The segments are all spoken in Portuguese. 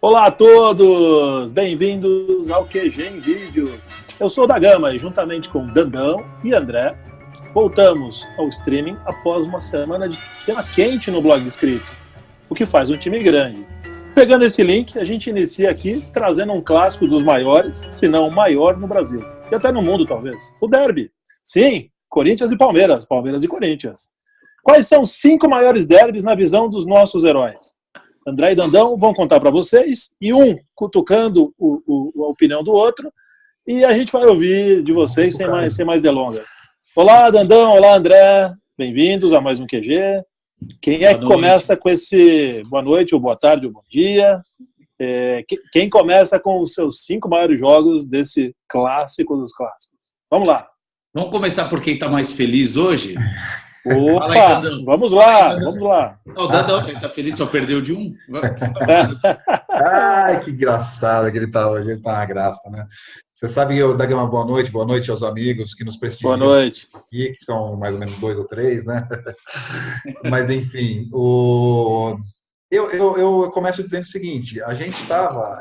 Olá a todos! Bem-vindos ao QG em Vídeo. Eu sou o da Gama e juntamente com Dandão e André, voltamos ao streaming após uma semana de tema quente no blog escrito, o que faz um time grande. Pegando esse link, a gente inicia aqui trazendo um clássico dos maiores, se não o maior no Brasil, e até no mundo talvez, o derby. Sim, Corinthians e Palmeiras, Palmeiras e Corinthians. Quais são os 5 maiores derbys na visão dos nossos heróis? André e Dandão vão contar para vocês, e um cutucando a opinião do outro, e a gente vai ouvir de vocês sem mais delongas. Olá, Dandão, olá, André, bem-vindos a mais um QG. Quem é que começa com esse boa noite, ou boa tarde, ou bom dia? Quem começa com os seus 5 maiores jogos desse clássico dos clássicos? Vamos lá. Vamos começar por quem está mais feliz hoje? Opa, aí, vamos lá. O Dandão está feliz, só perdeu de um. Ai, que engraçado que ele está hoje, ele está uma graça, né? Você sabe, Dagama, boa noite aos amigos que nos prestigiam. Boa noite. Aqui, que são mais ou menos 2 ou 3, né? Mas, enfim, eu começo dizendo o seguinte, a gente estava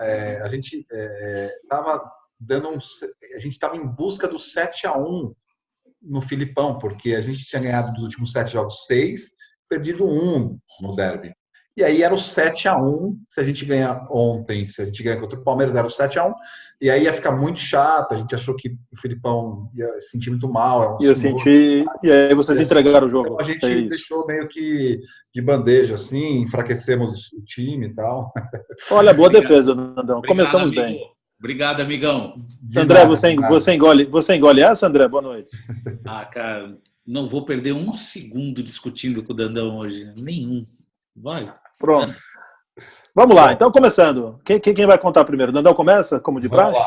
em busca do 7-1 no Filipão, porque a gente tinha ganhado dos últimos 7 jogos 6, perdido 1 no derby. E aí era o 7-1, se a gente ganhar ontem, se a gente ganhar contra o Palmeiras, era o 7-1, e aí ia ficar muito chato, a gente achou que o Filipão ia se sentir muito mal. Ia sentir, e aí vocês entregaram o jogo. Então a gente deixou meio que de bandeja, assim, enfraquecemos o time e tal. Olha, boa defesa, Nandão. Começamos bem. Obrigado, amigão. André, você engole essa, André? Boa noite. Cara, não vou perder um segundo discutindo com o Dandão hoje. Nenhum. Vai. Pronto. Vamos lá, então começando. Quem vai contar primeiro? Dandão começa, como de praxe?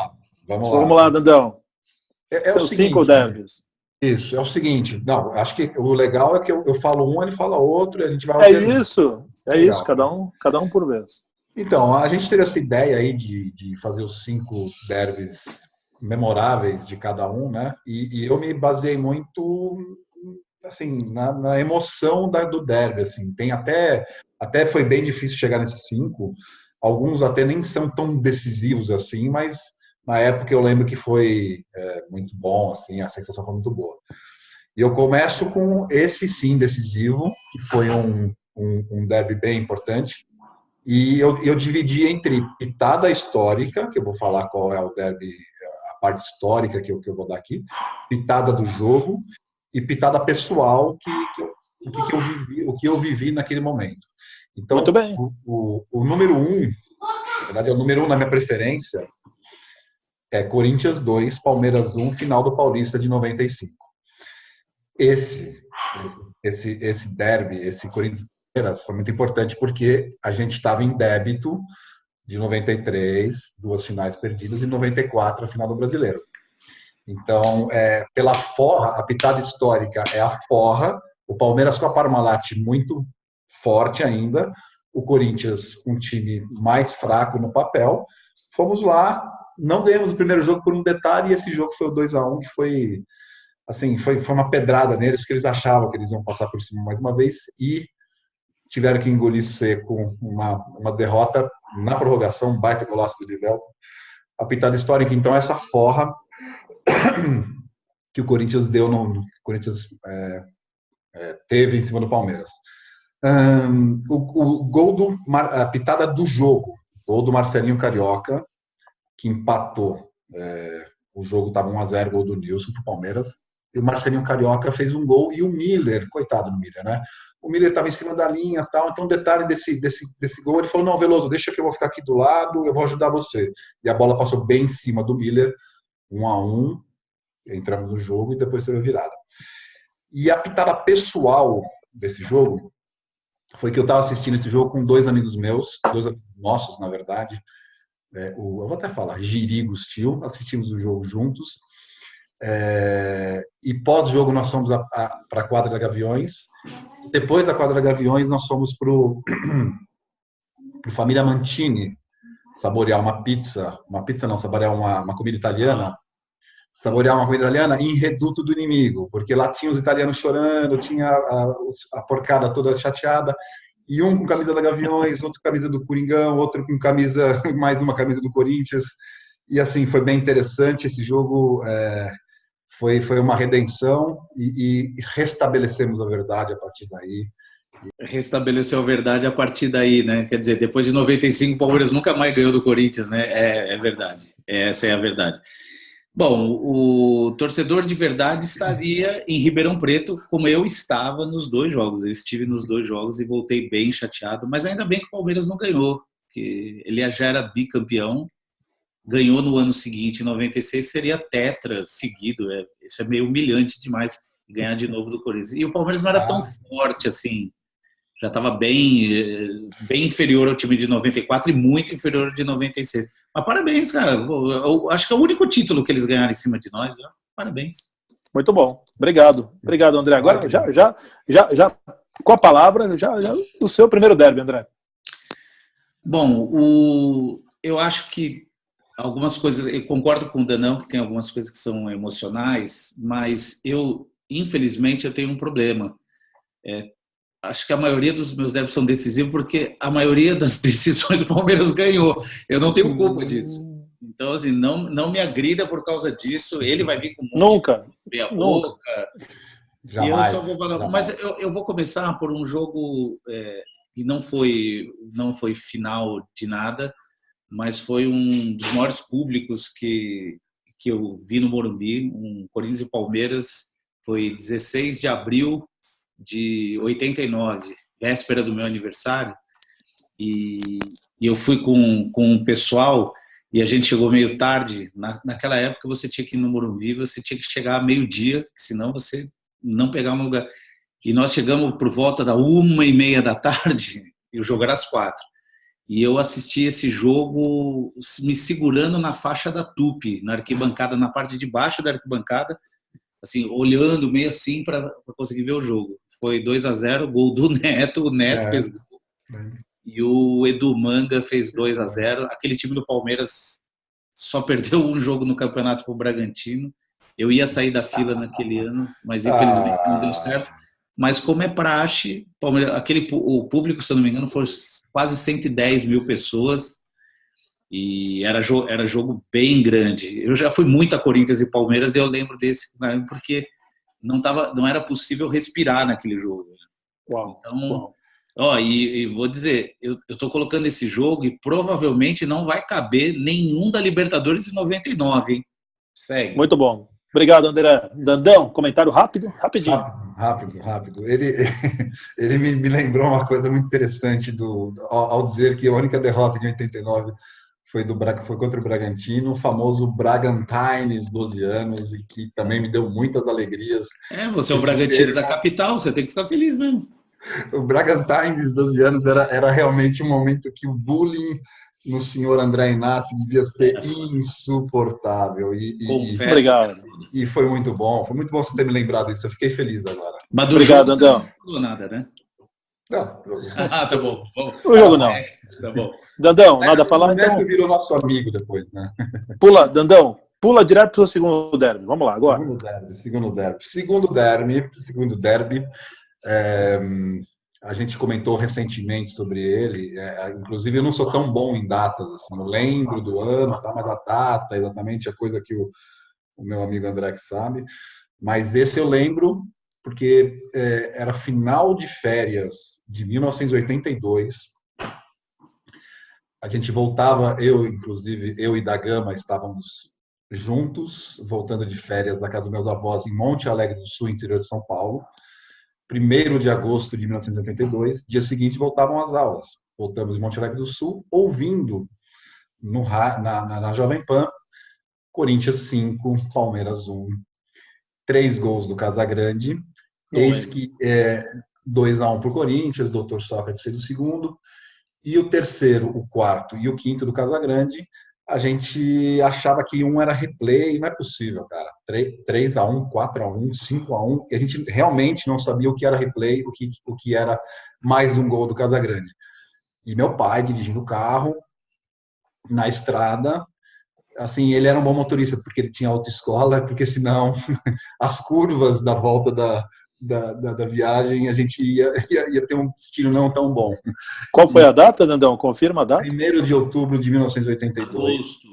Vamos lá, Dandão. Seus 5 derbys. Isso, é o seguinte. Não, acho que o legal é que eu falo um, ele fala outro, e a gente vai... É isso, cada um por vez. Então, a gente teve essa ideia aí de fazer os 5 derbys memoráveis de cada um, né? E eu me baseei muito, assim, na emoção do derby, assim. Tem até foi bem difícil chegar nesses 5. Alguns até nem são tão decisivos assim, mas na época eu lembro que foi muito bom, assim, a sensação foi muito boa. E eu começo com esse sim decisivo, que foi um derby bem importante. E eu dividi entre pitada histórica, que eu vou falar qual é o derby, a parte histórica que eu vou dar aqui, pitada do jogo, e pitada pessoal, o que eu vivi naquele momento. Então, muito bem. O número 1, na verdade é o número 1 na minha preferência, é Corinthians 2, Palmeiras 1, final do Paulista de 95. Esse derby, esse Corinthians foi muito importante porque a gente estava em débito de 93, 2 finais perdidas, e 94, a final do Brasileiro. Então, pela forra, a pitada histórica é a forra, o Palmeiras com a Parmalat muito forte ainda, o Corinthians um time mais fraco no papel. Fomos lá, não ganhamos o primeiro jogo por um detalhe, e esse jogo foi o 2-1, que foi, assim, foi uma pedrada neles, porque eles achavam que eles iam passar por cima mais uma vez, e tiveram que engolir seco uma derrota na prorrogação, um baita golaço do Livelto. A pitada histórica, então, essa forra que o Corinthians deu, Corinthians teve em cima do Palmeiras. O gol a pitada do jogo, gol do Marcelinho Carioca, que empatou. O jogo estava 1-0, gol do Nilson para o Palmeiras. E o Marcelinho Carioca fez um gol, e o Miller, coitado do Miller, né? O Miller estava em cima da linha, tal. Então, detalhe desse gol, ele falou: não, Veloso, deixa que eu vou ficar aqui do lado, eu vou ajudar você. E a bola passou bem em cima do Miller, 1-1, entramos no jogo e depois teve a virada. E a pitada pessoal desse jogo foi que eu estava assistindo esse jogo com 2 amigos meus, 2 nossos, na verdade. Eu vou até falar, Giri e Gustil, assistimos o jogo juntos. E pós-jogo nós fomos para a quadra da Gaviões. Depois da quadra da Gaviões nós fomos para o Família Mantini saborear saborear uma comida italiana, em Reduto do Inimigo, porque lá tinha os italianos chorando, tinha a porcada toda chateada, e um com camisa da Gaviões, outro com camisa do Coringão, outro com camisa, mais uma camisa do Corinthians, e assim, foi bem interessante esse jogo, foi uma redenção, e restabelecemos a verdade a partir daí. Restabeleceu a verdade a partir daí, né? Quer dizer, depois de 95, o Palmeiras nunca mais ganhou do Corinthians, né? É verdade. Essa é a verdade. Bom, o torcedor de verdade estaria em Ribeirão Preto, como eu estava nos 2 jogos. Eu estive nos 2 jogos e voltei bem chateado, mas ainda bem que o Palmeiras não ganhou, porque ele já era bicampeão, ganhou no ano seguinte, em 96, seria tetra seguido. Isso é meio humilhante demais, ganhar de novo do Corinthians. E o Palmeiras não era tão forte assim. Já estava bem inferior ao time de 94 e muito inferior ao de 96. Mas parabéns, cara. Eu acho que é o único título que eles ganharam em cima de nós. Né? Parabéns. Muito bom. Obrigado. Obrigado, André. Agora, já com a palavra, já o seu primeiro derby, André. Bom, eu acho que algumas coisas... Eu concordo com o Danão que tem algumas coisas que são emocionais, mas infelizmente, eu tenho um problema. Acho que a maioria dos meus derbys são decisivos porque a maioria das decisões do Palmeiras ganhou. Eu não tenho culpa disso. Então, assim, não me agrida por causa disso. Ele vai vir com um monte de meia boca. Jamais, e eu só vou falar. Mas eu vou começar por um jogo que não foi final de nada, mas foi um dos maiores públicos que eu vi no Morumbi, um Corinthians e Palmeiras. Foi 16 de abril de 89, véspera do meu aniversário, e eu fui com um pessoal e a gente chegou meio tarde. Naquela época você tinha que ir no Morumbi, você tinha que chegar a meio-dia, senão você não pegava um lugar. E nós chegamos por volta da 1h30 da tarde e o jogo era às 4h. E eu assisti esse jogo me segurando na faixa da Tupi, na arquibancada, na parte de baixo da arquibancada, assim, olhando meio assim para conseguir ver o jogo. Foi 2-0, gol do Neto, o Neto fez gol. E o Edu Manga fez 2-0. Aquele time do Palmeiras só perdeu um jogo no campeonato para o Bragantino. Eu ia sair da fila naquele ano, mas infelizmente não deu certo. Mas como é praxe, o público, se eu não me engano, foi quase 110 mil pessoas. E era jogo bem grande. Eu já fui muito a Corinthians e Palmeiras e eu lembro desse, porque não era possível respirar naquele jogo. Uau, então, uau. E vou dizer, eu estou colocando esse jogo e provavelmente não vai caber nenhum da Libertadores de 99, hein? Segue. Muito bom. Obrigado, André. Dandão, comentário rapidinho. Rápido. Ele me lembrou uma coisa muito interessante ao dizer que a única derrota de 89 foi contra o Bragantino, o famoso Bragantines, 12 anos, e que também me deu muitas alegrias. Você é o Bragantino da capital, você tem que ficar feliz mesmo. O Bragantines, 12 anos, era realmente um momento que o bullying no senhor André Inácio devia ser insuportável. Obrigado. E foi muito bom você ter me lembrado disso, eu fiquei feliz agora. Mas do Obrigado, jogo, Andão. Não falou nada, né? Não. Tá bom. O jogo não. Tá bom. Dandão, nada a falar, então? O Neto virou nosso amigo depois, né? Dandão, pula direto para o segundo derby. Vamos lá, agora. Segundo derby. A gente comentou recentemente sobre ele. Inclusive, eu não sou tão bom em datas, assim, eu lembro do ano, mas a data, exatamente a coisa que o meu amigo André que sabe. Mas esse eu lembro porque era final de férias de 1982. A gente voltava, eu e da Gama estávamos juntos, voltando de férias da casa dos meus avós em Monte Alegre do Sul, interior de São Paulo. 1º de agosto de 1982, dia seguinte voltavam as aulas. Voltamos em Monte Alegre do Sul, ouvindo na Jovem Pan, Corinthians 5, Palmeiras 1, 3 gols do Casagrande, eis que 2-1 para o Corinthians, o Dr. Sócrates fez o segundo, e o terceiro, o quarto e o quinto do Casagrande, a gente achava que um era replay, não é possível, cara. 3-1, 4-1, 5-1, e a gente realmente não sabia o que era replay, o que era mais um gol do Casagrande. E meu pai dirigindo o carro na estrada, assim, ele era um bom motorista porque ele tinha autoescola, porque senão as curvas da volta da viagem, a gente ia ter um destino não tão bom. Qual foi a data, Dandão? Confirma a data. 1º de outubro de 1982. Agosto.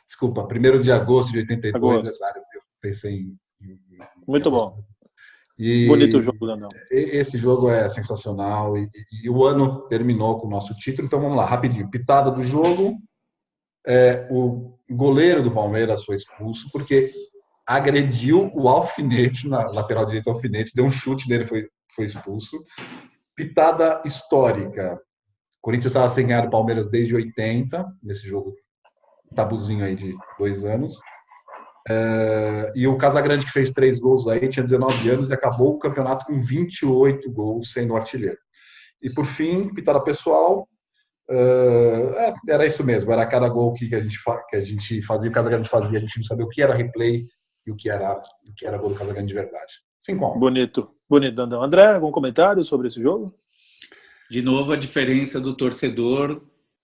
Desculpa, 1º de agosto de 82. Agosto. Eu pensei em Muito bom. E bonito o jogo, Dandão. Esse jogo é sensacional e o ano terminou com o nosso título. Então vamos lá, rapidinho. Pitada do jogo. O goleiro do Palmeiras foi expulso porque agrediu o alfinete, na lateral direita, o alfinete, deu um chute nele, foi expulso. Pitada histórica. O Corinthians estava sem ganhar do Palmeiras desde 80, nesse jogo tabuzinho aí de 2 anos. E o Casagrande, que fez 3 gols aí, tinha 19 anos e acabou o campeonato com 28 gols, sendo artilheiro. E por fim, pitada pessoal, era isso mesmo, era cada gol que a gente fazia, o Casagrande fazia, a gente não sabia o que era replay e o que era gol do Casagrande de verdade. 5-1. Bonito, Dandão. André, algum comentário sobre esse jogo? De novo, a diferença do torcedor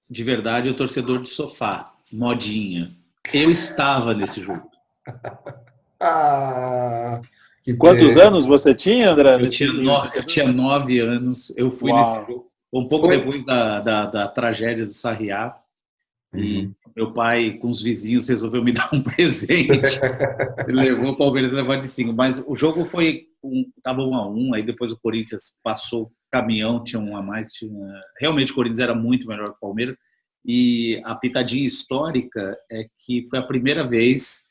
de verdade e o torcedor de sofá, modinha. Eu estava nesse jogo. Quantos anos você tinha, André? Eu tinha 9 anos. Eu fui nesse jogo. Um pouco depois da tragédia do Sarriá. E meu pai, com os vizinhos, resolveu me dar um presente. Ele levou o Palmeiras a levar de 5. Mas o jogo estava 1-1. Aí depois o Corinthians passou o caminhão, tinha 1 a mais. Realmente o Corinthians era muito melhor que o Palmeiras. E a pitadinha histórica é que foi a primeira vez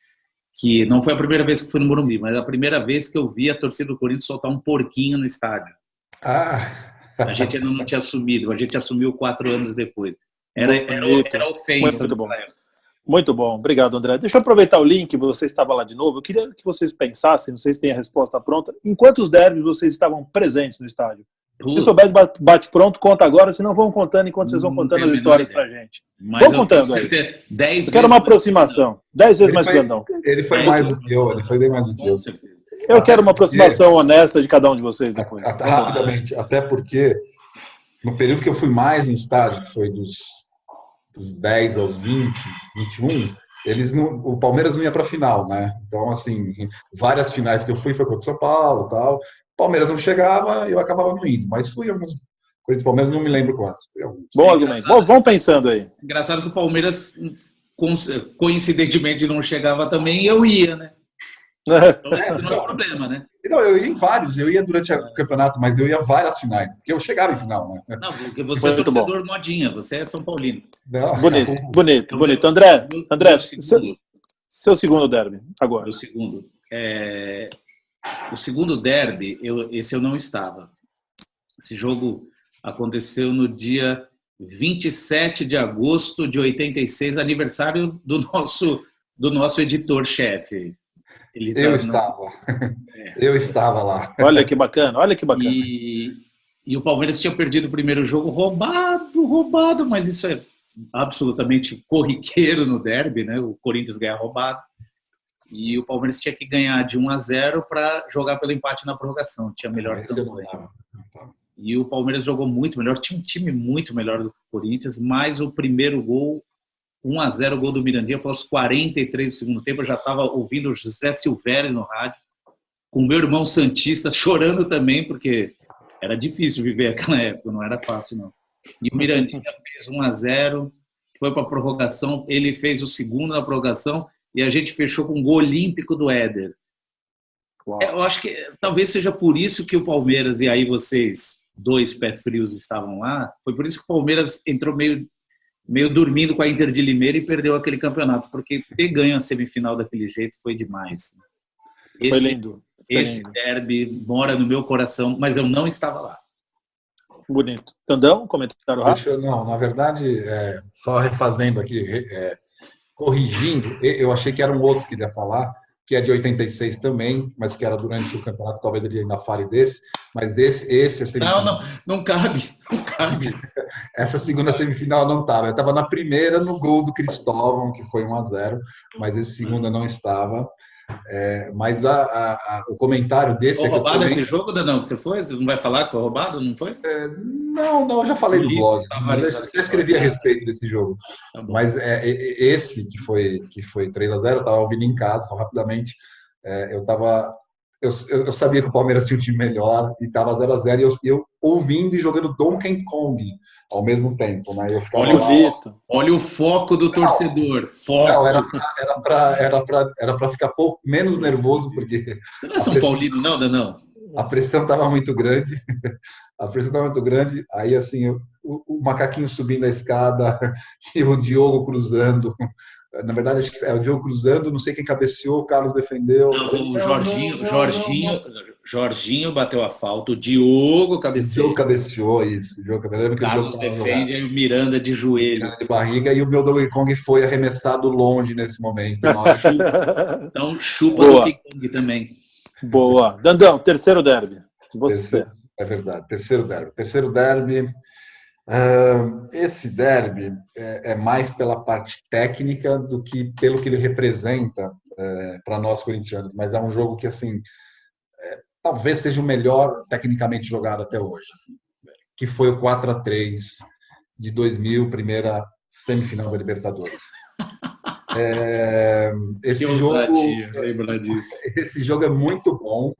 que... Não foi a primeira vez que fui no Morumbi, mas a primeira vez que eu vi a torcida do Corinthians soltar um porquinho no estádio. A gente ainda não tinha assumido, a gente assumiu 4 anos depois. Era ofensa. Muito bom. Muito bom, obrigado, André. Deixa eu aproveitar o link, você estava lá de novo. Eu queria que vocês pensassem, não sei se tem a resposta pronta, em quantos derbys vocês estavam presentes no estádio? Se souber bate pronto, conta agora, senão vão contando enquanto vocês vão contando as histórias pra gente. Vão contando aí. Eu quero uma aproximação. 10 vezes mais que o Dandão. Ele foi mais do que eu, ele foi bem mais do que eu. Eu quero uma aproximação honesta de cada um de vocês depois. Rapidamente, até porque no período que eu fui mais em estádio, que foi dos 10 aos 20, 21, o Palmeiras não ia para a final, né? Então, assim, várias finais que eu fui foi contra o São Paulo e tal. O Palmeiras não chegava e eu acabava não indo. Mas fui alguns. Corinthians e Palmeiras não me lembro quantos. Bom argumento. Vão pensando aí. Engraçado que o Palmeiras, coincidentemente, não chegava também e eu ia, né? Então, esse não é o problema, né? Não, eu ia em vários, eu ia durante o campeonato, mas eu ia várias finais, porque eu chegava em final, né? Não, porque você é torcedor modinha, você é São Paulino. Não, bonito. André, seu segundo derby, agora. O segundo derby, esse eu não estava. Esse jogo aconteceu no dia 27 de agosto de 86, aniversário do nosso editor-chefe. Eu estava lá. Olha que bacana. E o Palmeiras tinha perdido o primeiro jogo roubado, mas isso é absolutamente corriqueiro no derby, né? O Corinthians ganha roubado. E o Palmeiras tinha que ganhar de 1-0 para jogar pelo empate na prorrogação. Tinha melhor campanha. E o Palmeiras jogou muito melhor, tinha um time muito melhor do que o Corinthians, mas o primeiro gol, 1-0, gol do Mirandinha, foi aos 43 do segundo tempo. Eu já estava ouvindo o José Silvério no rádio, com o meu irmão santista chorando também, porque era difícil viver aquela época, não era fácil, não. E o Mirandinha fez 1-0, foi para a prorrogação, ele fez o segundo na prorrogação, e a gente fechou com um gol olímpico do Éder. Eu acho que talvez seja por isso que o Palmeiras, e aí vocês, 2 pé frios, estavam lá, foi por isso que o Palmeiras entrou meio dormindo com a Inter de Limeira e perdeu aquele campeonato, porque ter ganho a semifinal daquele jeito foi demais. Foi lindo. Esse derby mora no meu coração, mas eu não estava lá. Bonito. Tandão, comentário rápido? Não, na verdade, só refazendo aqui, corrigindo, eu achei que era um outro que ia falar, que é de 86 também, mas que era durante o campeonato, talvez ele ainda fale desse, mas esse é semifinal. Não cabe. Essa segunda semifinal não estava. Eu estava na primeira, no gol do Cristóvão, que foi 1-0, mas esse segundo não estava. Mas o comentário desse... Foi roubado esse jogo, Danão, que você foi? Você não vai falar que foi roubado, não foi? Não, eu já falei do blog, mas eu escrevi a respeito desse jogo. Tá, mas esse que foi 3-0, eu estava ouvindo em casa, só rapidamente. Eu estava eu sabia que o Palmeiras tinha um time melhor e estava 0-0 e eu ouvindo e jogando Donkey Kong ao mesmo tempo, né? Eu ficava Olha o foco do torcedor. Foco. Não, era para ficar menos nervoso, porque Você não é São Paulino, não, Danão? a pressão estava muito grande. A pressão estava muito grande. Aí, assim, o macaquinho subindo a escada e o Diogo cruzando. Na verdade, acho que é o Diogo cruzando, não sei quem cabeceou, o Carlos defendeu. Não, o Jorginho bateu a falta, o Diogo cabeceou. O Diogo cabeceou, isso. O Carlos defende, aí o Miranda de joelho. De barriga, e o meu Donkey Kong foi arremessado longe nesse momento. Então, chupa do Donkey Kong também. Boa. Dandão, terceiro derby. Você. É verdade, terceiro derby. Esse derby é mais pela parte técnica do que pelo que ele representa para nós corintianos, mas é um jogo que, assim, talvez seja o melhor tecnicamente jogado até hoje, assim, que foi o 4-3 de 2000, primeira semifinal da Libertadores. Esse jogo é muito bom.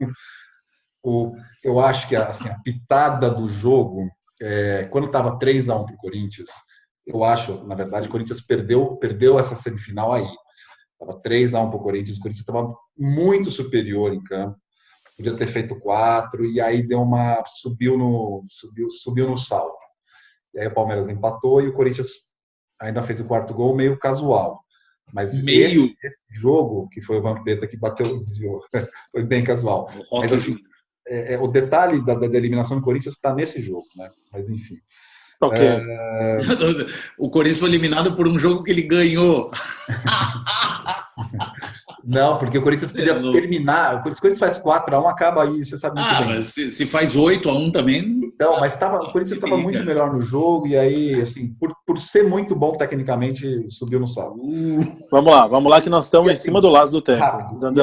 Eu acho que assim, a pitada do jogo, quando estava 3-1 para o Corinthians, eu acho, na verdade, o Corinthians perdeu essa semifinal aí. Estava 3-1 para o Corinthians estava muito superior em campo, podia ter feito 4, e aí subiu no salto. E aí o Palmeiras empatou e o Corinthians ainda fez o quarto gol meio casual. Mas esse jogo, que foi o Vampeta que bateu, desviou, foi bem casual. Mas assim, o detalhe da eliminação do Corinthians está nesse jogo, né? Mas enfim. Okay. O Corinthians foi eliminado por um jogo que ele ganhou. Não, porque o Corinthians podia terminar. O Corinthians faz 4-1, acaba aí, você sabe muito bem. Mas se faz 8-1 também. Então, mas o Corinthians estava muito melhor no jogo, e aí, assim, por ser muito bom tecnicamente, subiu no salto. Vamos lá, que nós estamos em cima do laço do tempo. E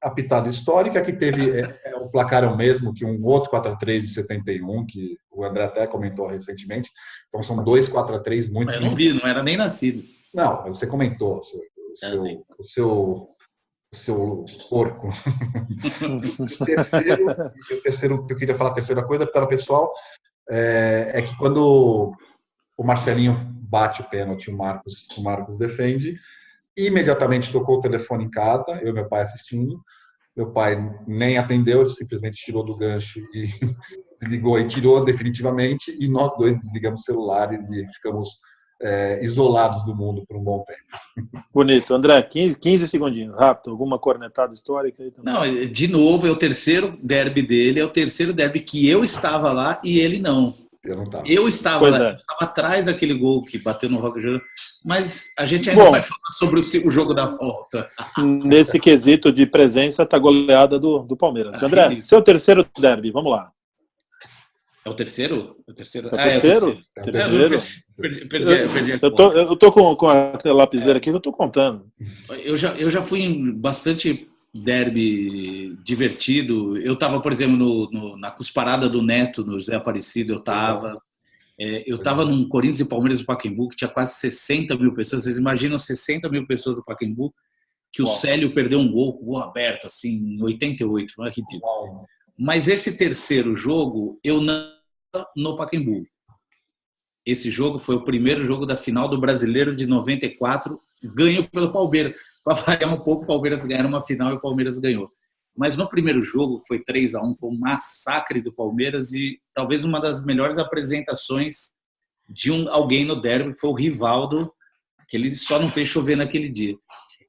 a pitada histórica que teve, o placar é o mesmo que um outro 4-3 de 71, que o André até comentou recentemente. Então, são 2 4-3 muito. Eu não vi, não era nem nascido. Não, você comentou o seu porco. O terceiro que eu queria falar, a terceira coisa, para o pessoal, é que quando o Marcelinho bate o pênalti, o Marcos defende, imediatamente tocou o telefone em casa, eu e meu pai assistindo. Meu pai nem atendeu, ele simplesmente tirou do gancho e desligou e tirou definitivamente, e nós dois desligamos celulares e ficamos isolados do mundo por um bom tempo. Bonito. André, 15 segundinhos, rápido. Alguma cornetada histórica aí também? Não, de novo, é o terceiro derby dele, é o terceiro derby que eu estava lá e ele não. Eu não estava. Eu estava lá, eu estava atrás daquele gol que bateu no Roque Júnior, mas a gente ainda vai falar sobre o jogo da volta. Nesse quesito de presença, está goleada do Palmeiras. André, seu terceiro derby, vamos lá. É o terceiro? É o terceiro? Terceiro? Perdi. Eu tô com a lapiseira aqui que eu tô contando. Eu já fui em bastante derby divertido. Eu estava, por exemplo, na cusparada do Neto, no José Aparecido, eu estava num Corinthians e Palmeiras do Pacaembu, que tinha quase 60 mil pessoas. Vocês imaginam 60 mil pessoas do Pacaembu, que o Célio perdeu um gol aberto, assim, em 88, não é ridículo. Mas esse terceiro jogo, eu não no Pacaembu. Esse jogo foi o primeiro jogo da final do Brasileiro de 94, ganho pelo Palmeiras. Para variar um pouco, o Palmeiras ganhou uma final e o Palmeiras ganhou. Mas no primeiro jogo, que foi 3-1, foi um massacre do Palmeiras e talvez uma das melhores apresentações de alguém no derby, que foi o Rivaldo, que ele só não fez chover naquele dia.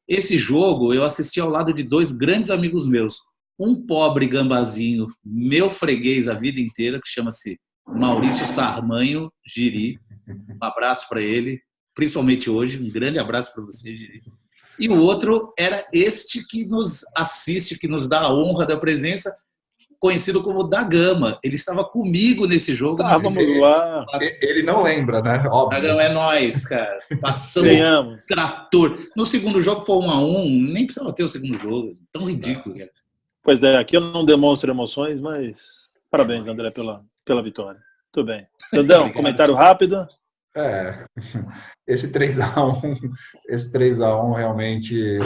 Esse jogo eu assisti ao lado de 2 grandes amigos meus. Um pobre gambazinho, meu freguês a vida inteira, que chama-se Maurício Sarmanho Giri. Um abraço para ele, principalmente hoje. Um grande abraço para você, Giri. E o outro era este que nos assiste, que nos dá a honra da presença, conhecido como Da Gama. Ele estava comigo nesse jogo. Vamos lá. Ele não lembra, né? Óbvio. Da Gama é nós, cara. Passando trator. No segundo jogo foi 1-1. Nem precisava ter o segundo jogo. Tão ridículo, cara. Pois é, aqui eu não demonstro emoções, mas parabéns, André, pela vitória. Tudo bem. Dandão, comentário rápido. Esse 3-1 realmente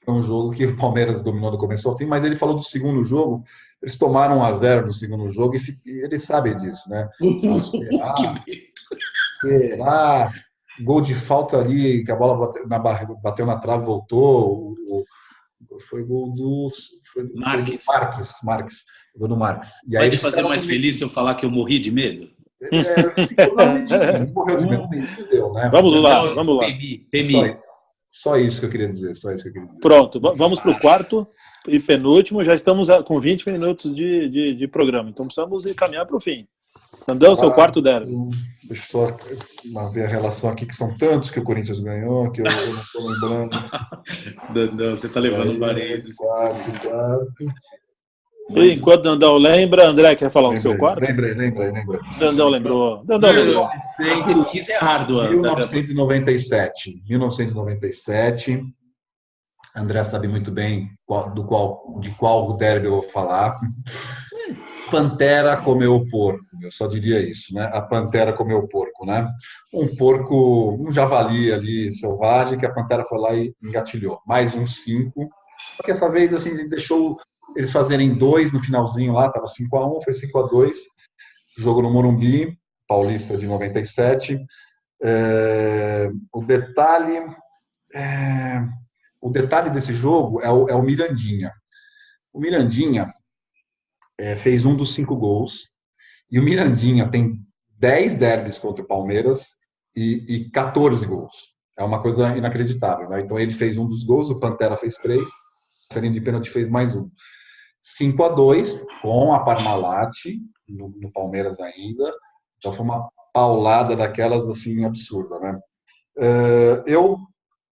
Foi um jogo que o Palmeiras dominou do começo ao fim, mas ele falou do segundo jogo. Eles tomaram 1-0 no segundo jogo e ele sabe disso, né? Será? Gol de falta ali, que a bola bateu na trave, voltou. Foi gol do Marques. Gol do Marques. E aí vai te fazer mais feliz se eu falar que eu morri de medo? Morreu de medo, nem deu, né? Vamos lá. Temi. Só isso que eu queria dizer. Pronto, vamos para o quarto e penúltimo. Já estamos com 20 minutos de programa, então precisamos caminhar para o fim. Dandão, seu quarto derby. Deixa eu só ver a relação aqui, que são tantos que o Corinthians ganhou, que eu não estou lembrando. Dandão, você está levando o barulho. Quarto. E enquanto Dandão lembra, André quer falar o seu quarto? Lembrei. Dandão lembrou. A pesquisa é árdua. 1997. André sabe muito bem de qual derby eu vou falar. Pantera comeu o porco. Eu só diria isso, né? A Pantera comeu o porco, né? Um javali ali selvagem que a Pantera foi lá e engatilhou. Mais uns 5. Só que essa vez, assim, ele deixou eles fazerem 2 no finalzinho lá, estava 5-1, foi 5-2. Jogo no Morumbi, Paulista de 97. O detalhe desse jogo é o Mirandinha. O Mirandinha fez um dos 5 gols. E o Mirandinha tem 10 derbys contra o Palmeiras e 14 gols. É uma coisa inacreditável, né? Então ele fez um dos gols, o Pantera fez 3, a linha de pênalti fez mais um. 5-2 com a Parmalat no Palmeiras ainda. Então foi uma paulada daquelas assim absurda, né? Eu,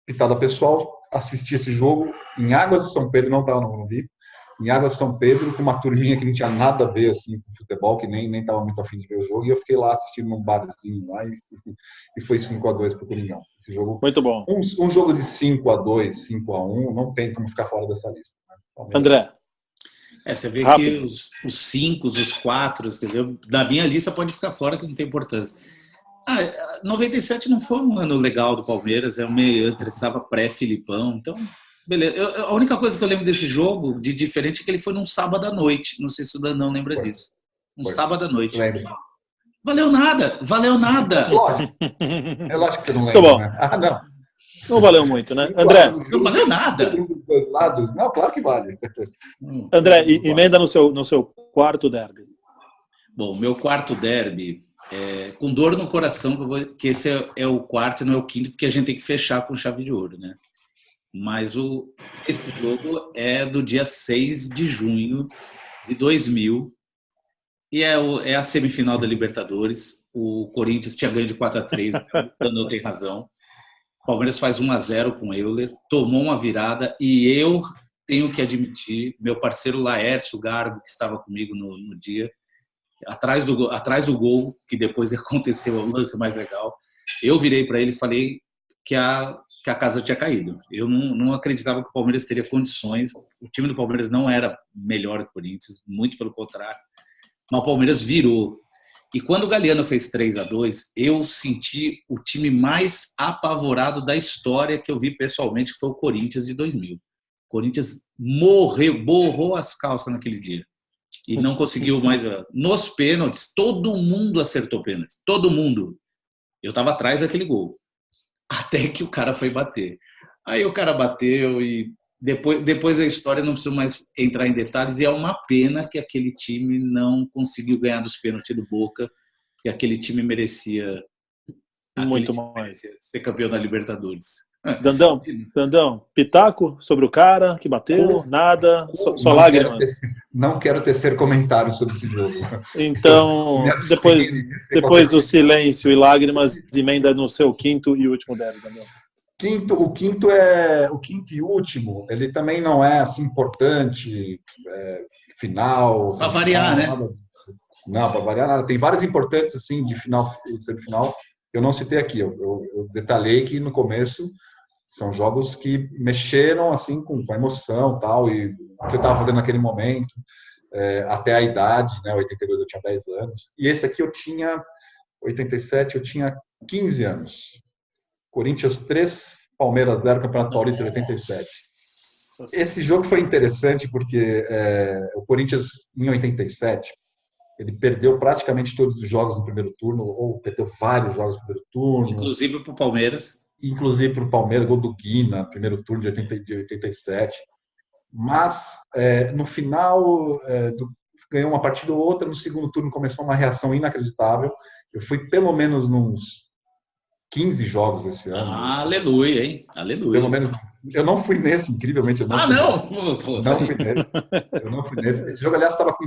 pitada pessoal, assisti esse jogo em Águas de São Pedro, não estava no Morumbi, em Águas de São Pedro, com uma turminha que não tinha nada a ver assim, com futebol, que nem estava muito afim de ver o jogo, e eu fiquei lá assistindo num barzinho lá e foi 5-2 para o Coringão. Esse jogo, muito bom. Um jogo de 5-2, 5-1, não tem como ficar fora dessa lista. Né? André. Você vê rápido. Que os 5, os 4, da minha lista pode ficar fora, que não tem importância. 97 não foi um ano legal do Palmeiras, eu estava pré-Filipão, então, beleza. A única coisa que eu lembro desse jogo, de diferente, é que ele foi num sábado à noite, não sei se o Danão lembra disso. Sábado à noite. Lembro. Valeu nada! Lógico. É lógico que você não lembra, bom. Né? Não valeu muito, né? André. Não valeu nada. Dos dois lados? Não, claro que vale. André, emenda no seu quarto derby. Bom, meu quarto derby, com dor no coração, que esse é o quarto e não é o quinto, porque a gente tem que fechar com chave de ouro, né? Mas esse jogo é do dia 6 de junho de 2000 e é a semifinal da Libertadores. O Corinthians tinha ganho de 4-3, o Danão tem razão. O Palmeiras faz 1-0 com o Euler, tomou uma virada e eu tenho que admitir, meu parceiro Laércio Garbo, que estava comigo no dia, atrás do gol, que depois aconteceu o lance mais legal, eu virei para ele e falei que a casa tinha caído. Eu não acreditava que o Palmeiras teria condições, o time do Palmeiras não era melhor que o Corinthians, muito pelo contrário, mas o Palmeiras virou. E quando o Galeano fez 3-2, eu senti o time mais apavorado da história que eu vi pessoalmente, que foi o Corinthians de 2000. O Corinthians borrou as calças naquele dia. E não conseguiu mais. Nos pênaltis, todo mundo acertou pênaltis. Todo mundo. Eu estava atrás daquele gol. Até que o cara foi bater. Aí o cara bateu e depois a história, não preciso mais entrar em detalhes, e é uma pena que aquele time não conseguiu ganhar dos pênaltis do Boca, porque aquele time merecia ser campeão da Libertadores. Dandão, pitaco sobre o cara que bateu? Nada? Só lágrimas? Não quero tecer comentários sobre esse jogo. Então, depois do silêncio e lágrimas, emenda no seu quinto e último derby, Dandão. O quinto e último, ele também não é assim importante, final. Para variar, né? Não, para variar nada. Tem vários importantes assim de final e semifinal. Eu não citei aqui. Eu detalhei que no começo são jogos que mexeram assim com a emoção, tal, e o que eu estava fazendo naquele momento, até a idade, né? 82 eu tinha 10 anos. E esse aqui 87 eu tinha 15 anos. Corinthians 3, Palmeiras 0, Campeonato Paulista de 87. Esse jogo foi interessante porque o Corinthians, em 87, ele perdeu praticamente todos os jogos no primeiro turno, ou perdeu vários jogos no primeiro turno. Inclusive para o Palmeiras. Inclusive para o Palmeiras, gol do Guina, primeiro turno de 87. Mas, no final, ganhou uma partida ou outra, no segundo turno começou uma reação inacreditável. Eu fui pelo menos nos 15 jogos esse ano. Aleluia, hein? Aleluia. Pelo menos. Eu não fui nesse, incrivelmente. Eu não fui nesse. Eu não fui nesse. Esse jogo, aliás, estava com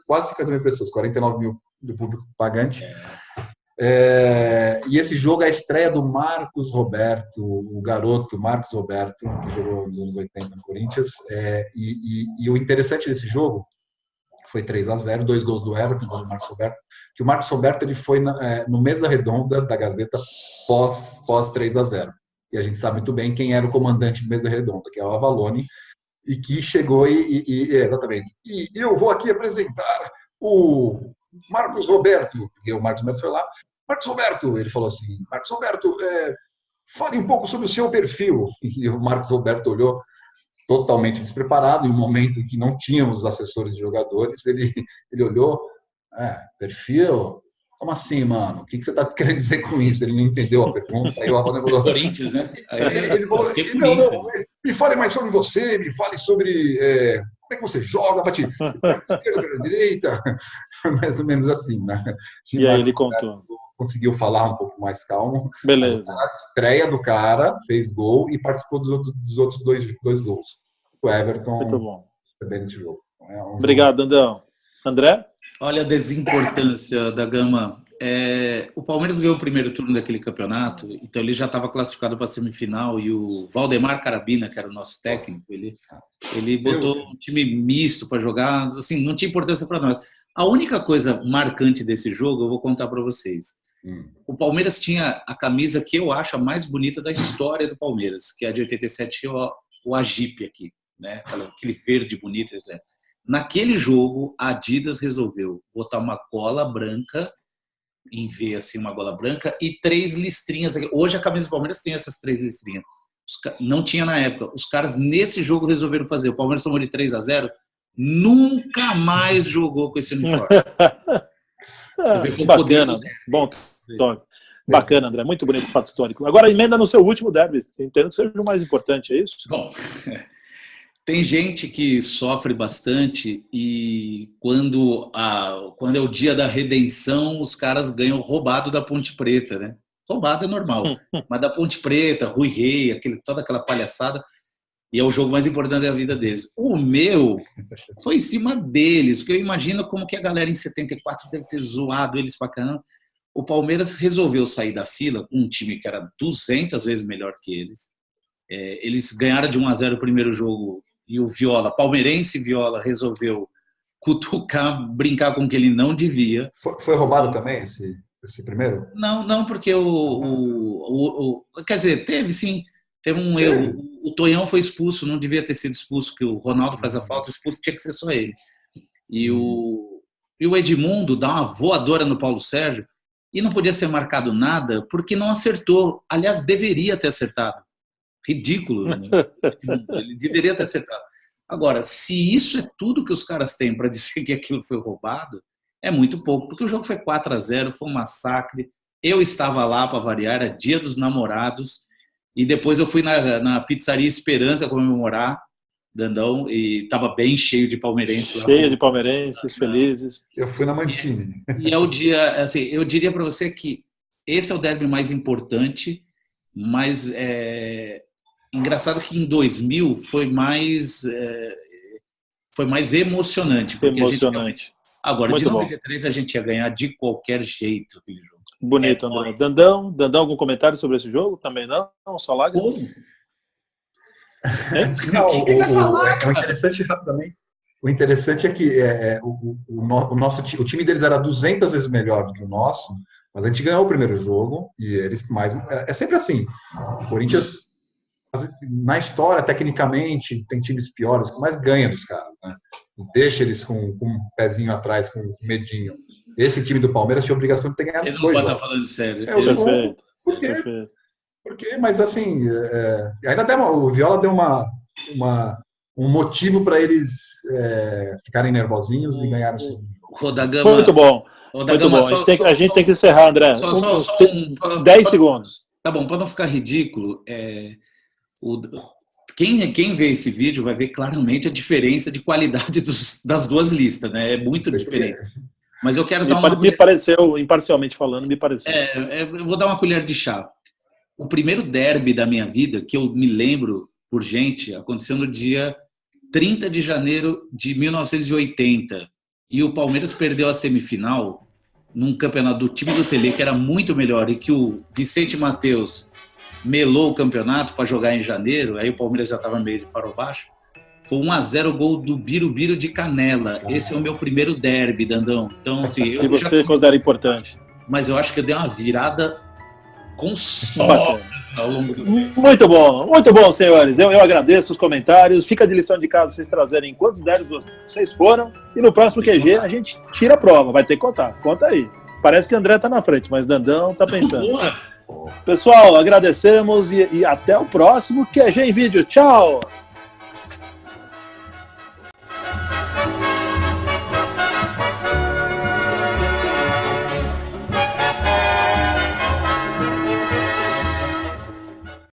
quase 50 mil pessoas, 49 mil do público pagante. E esse jogo é a estreia do Marcos Roberto, o garoto Marcos Roberto, que jogou nos anos 80 no Corinthians. E o interessante desse jogo foi 3-0, 2 gols do Everton, do Marcos Roberto, que o Marcos Roberto ele foi no mês da redonda da Gazeta pós 3-0. E a gente sabe muito bem quem era o comandante do Mesa Redonda, que é o Avalone, e que chegou exatamente. E eu vou aqui apresentar o Marcos Roberto, porque o Marcos Roberto foi lá. Marcos Roberto, ele falou assim, Marcos Roberto, fale um pouco sobre o seu perfil. E o Marcos Roberto olhou totalmente despreparado, em um momento em que não tínhamos assessores de jogadores, ele olhou, perfil... Como assim, mano? O que você está querendo dizer com isso? Ele não entendeu a pergunta. Aí o Avalone falou... Corinthians, né? Ele falou, não, me fale mais sobre você, me fale sobre como é que você joga, bate esquerda, pela direita, mais ou menos assim, né? E aí ele contou. Conseguiu falar um pouco mais calmo. Beleza. A estreia do cara, fez gol e participou dos outros dois gols. O Everton muito bom. Foi bem nesse jogo. Obrigado, Dandão. André? Olha a desimportância da Gama. O Palmeiras ganhou o primeiro turno daquele campeonato, então ele já estava classificado para a semifinal, e o Valdemar Carabina, que era o nosso técnico, ele botou um time misto para jogar, assim, não tinha importância para nós. A única coisa marcante desse jogo, eu vou contar para vocês. O Palmeiras tinha a camisa que eu acho a mais bonita da história do Palmeiras, que é a de 87, o Agip aqui, né? Aquele verde bonito, etc. Naquele jogo, a Adidas resolveu botar uma gola branca, em V, assim, uma gola branca, e 3 listrinhas. Hoje a camisa do Palmeiras tem essas 3 listrinhas. Não tinha na época. Os caras, nesse jogo, resolveram fazer. O Palmeiras tomou de 3-0, nunca mais jogou com esse uniforme. Bacana. Bom toque. Bacana, André. Muito bonito o fato histórico. Agora, emenda no seu último derby. Entendo que seja o mais importante, é isso? Bom... Tem gente que sofre bastante e quando é o dia da redenção, os caras ganham roubado da Ponte Preta, né? Roubado é normal, mas da Ponte Preta, Rui Rei, toda aquela palhaçada, e é o jogo mais importante da vida deles. O meu foi em cima deles, porque eu imagino como que a galera em 74 deve ter zoado eles pra caramba. O Palmeiras resolveu sair da fila com um time que era 200 vezes melhor que eles. Eles ganharam de 1-0 o primeiro jogo, e o Viola, palmeirense Viola, resolveu cutucar, brincar com o que ele não devia. Foi roubado também esse primeiro? Não, porque quer dizer, teve um erro. O Tonhão foi expulso, não devia ter sido expulso, porque o Ronaldo faz a falta, expulso tinha que ser só ele. E o Edmundo dá uma voadora no Paulo Sérgio, e não podia ser marcado nada, porque não acertou. Aliás, deveria ter acertado. Ridículo, né? Ele deveria ter acertado. Agora, se isso é tudo que os caras têm para dizer que aquilo foi roubado, é muito pouco, porque o jogo foi 4-0, foi um massacre. Eu estava lá para variar, era dia dos namorados, e depois eu fui na pizzaria Esperança comemorar, Dandão, e estava bem cheio de palmeirenses lá. Cheio de palmeirenses, felizes. Eu fui na Mantini. E é o dia, assim, eu diria para você que esse é o derby mais importante, mas engraçado que em 2000 foi mais emocionante. Emocionante. Agora, muito de 93 bom. A gente ia ganhar de qualquer jeito aquele jogo. Bonito, André. Dandão, algum comentário sobre esse jogo? Também não? Só lágrimas? O interessante, rapidamente, o interessante é que o time deles era 200 vezes melhor do que o nosso, mas a gente ganhou o primeiro jogo e eles mais... É sempre assim. O Corinthians, na história, tecnicamente, tem times piores, que mais ganha dos caras, né? Deixa eles com um pezinho atrás, com medinho. Esse time do Palmeiras tinha a obrigação de ter ganhado os 2 jogos. Ele não pode estar falando sério. Porque, mas assim, ainda o Viola deu uma um motivo para eles ficarem nervosinhos e ganharem o segundo jogo. Rodagama, Muito bom. Rodagama, Muito bom. A gente tem que encerrar, André. 10 segundos. Tá bom, para não ficar ridículo, quem vê esse vídeo vai ver claramente a diferença de qualidade das duas listas, né? É muito diferente. Mas eu quero dar uma... Me pareceu, imparcialmente falando, me pareceu. Eu vou dar uma colher de chá. O primeiro derby da minha vida, que eu me lembro por gente, aconteceu no dia 30 de janeiro de 1980. E o Palmeiras perdeu a semifinal num campeonato do time do Tele, que era muito melhor, e que o Vicente Mateus melou o campeonato para jogar em janeiro, aí o Palmeiras já estava meio de farol baixo. Foi 1-0 o gol do Birubiru de Canela. Esse é o meu primeiro derby, Dandão. Então, assim, e você considera importante? Mas eu acho que eu dei uma virada com sobras ao longo do tempo. Muito bom, senhores. Eu agradeço os comentários. Fica de lição de casa vocês trazerem quantos derbys vocês foram. E no próximo QG a gente tira a prova. Vai ter que contar. Conta aí. Parece que o André tá na frente, mas Dandão tá pensando. Boa. Pessoal, agradecemos e até o próximo QG em vídeo. Tchau!